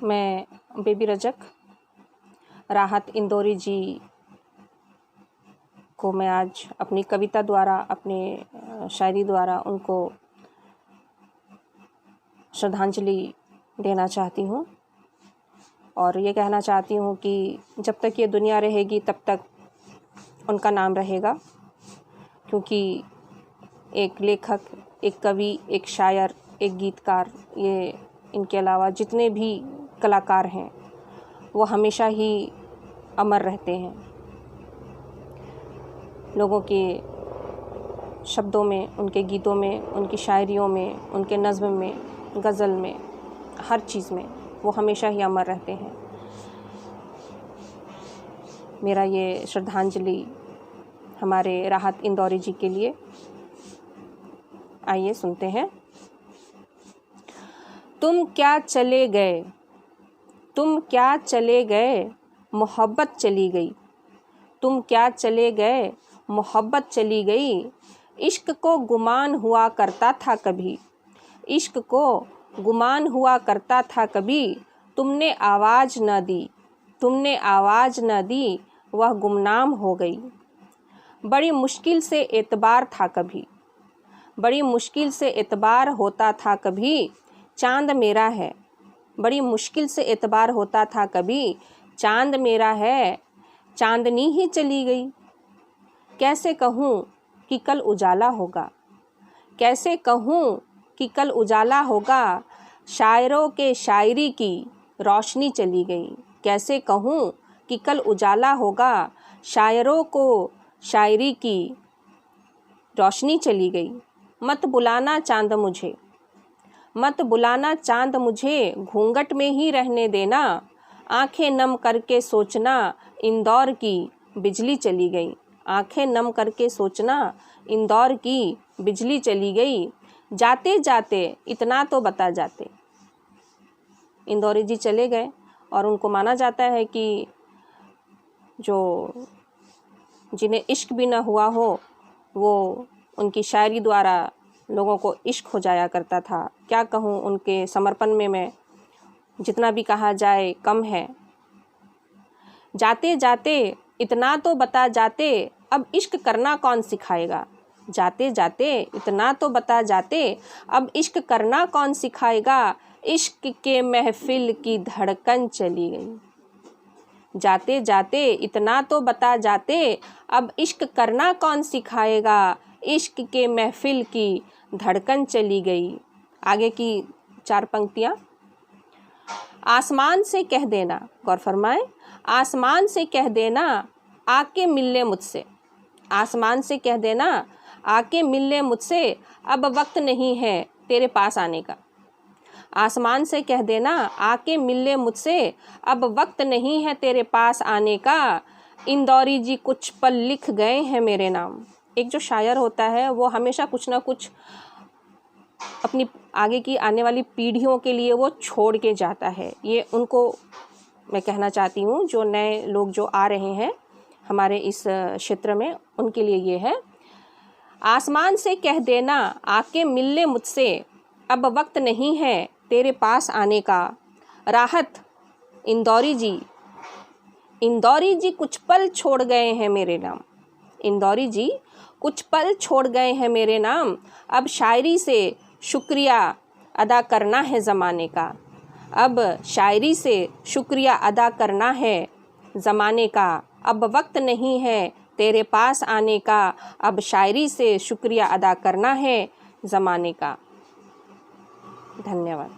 मैं बेबी रजक राहत इंदौरी जी को मैं आज अपनी कविता द्वारा, अपने शायरी द्वारा उनको श्रद्धांजलि देना चाहती हूँ और ये कहना चाहती हूँ कि जब तक ये दुनिया रहेगी तब तक उनका नाम रहेगा, क्योंकि एक लेखक, एक कवि, एक शायर, एक गीतकार, ये इनके अलावा जितने भी कलाकार हैं वो हमेशा ही अमर रहते हैं। लोगों के शब्दों में, उनके गीतों में, उनकी शायरियों में, उनके नज़्म में, गज़ल में, हर चीज़ में वो हमेशा ही अमर रहते हैं। मेरा ये श्रद्धांजलि हमारे राहत इंदौरी जी के लिए। आइए सुनते हैं। तुम क्या चले गए, तुम क्या चले गए, मोहब्बत चली गई। तुम क्या चले गए, मोहब्बत चली गई। इश्क को गुमान हुआ करता था कभी, इश्क को गुमान हुआ करता था कभी। तुमने आवाज़ न दी, तुमने आवाज़ न दी, वह गुमनाम हो गई। बड़ी मुश्किल से एतबार था कभी, बड़ी मुश्किल से एतबार होता था कभी। चाँद मेरा है, बड़ी मुश्किल से एतबार होता था कभी। चाँद मेरा है, चाँदनी ही चली गई। कैसे कहूँ कि कल उजाला होगा, कैसे कहूँ कि कल उजाला होगा। शायरों के शायरी की रोशनी चली गई। कैसे कहूँ कि कल उजाला होगा। शायरों को शायरी की रोशनी चली गई। मत बुलाना चाँद मुझे, मत बुलाना चाँद मुझे, घूंघट में ही रहने देना। आंखें नम करके सोचना, इंदौर की बिजली चली गई। आंखें नम करके सोचना, इंदौर की बिजली चली गई। जाते जाते इतना तो बता जाते। इंदौरी जी चले गए और उनको माना जाता है कि जो जिन्हें इश्क भी ना हुआ हो वो उनकी शायरी द्वारा लोगों को इश्क हो जाया करता था। क्या कहूँ, उनके समर्पण में मैं जितना भी कहा जाए कम है। जाते जाते इतना तो बता जाते, अब इश्क करना कौन सिखाएगा। जाते जाते इतना तो बता जाते, अब इश्क करना कौन सिखाएगा। इश्क के महफिल की धड़कन चली गई। जाते जाते इतना तो बता जाते, अब इश्क करना कौन सिखाएगा। इश्क के महफिल की धड़कन चली गई। आगे की 4 पंक्तियाँ। आसमान से कह देना, गौर फरमाए, आसमान से कह देना आके मिल ले मुझसे। आसमान से कह देना आके मिल ले मुझसे, अब वक्त नहीं है तेरे पास आने का। आसमान से कह देना आके मिल ले मुझसे, अब वक्त नहीं है तेरे पास आने का। इंदौरी जी कुछ पल लिख गए हैं मेरे नाम। एक जो शायर होता है वो हमेशा कुछ ना कुछ अपनी आगे की आने वाली पीढ़ियों के लिए वो छोड़ के जाता है। ये उनको मैं कहना चाहती हूँ, जो नए लोग जो आ रहे हैं हमारे इस क्षेत्र में, उनके लिए ये है। आसमान से कह देना आके मिल ले मुझसे, अब वक्त नहीं है तेरे पास आने का। राहत इंदौरी जी, इंदौरी जी कुछ पल छोड़ गए हैं मेरे नाम। इंदौरी जी कुछ पल छोड़ गए हैं मेरे नाम। अब शायरी से शुक्रिया अदा करना है ज़माने का। अब शायरी से शुक्रिया अदा करना है ज़माने का। अब वक्त नहीं है तेरे पास आने का। अब शायरी से शुक्रिया अदा करना है ज़माने का। धन्यवाद।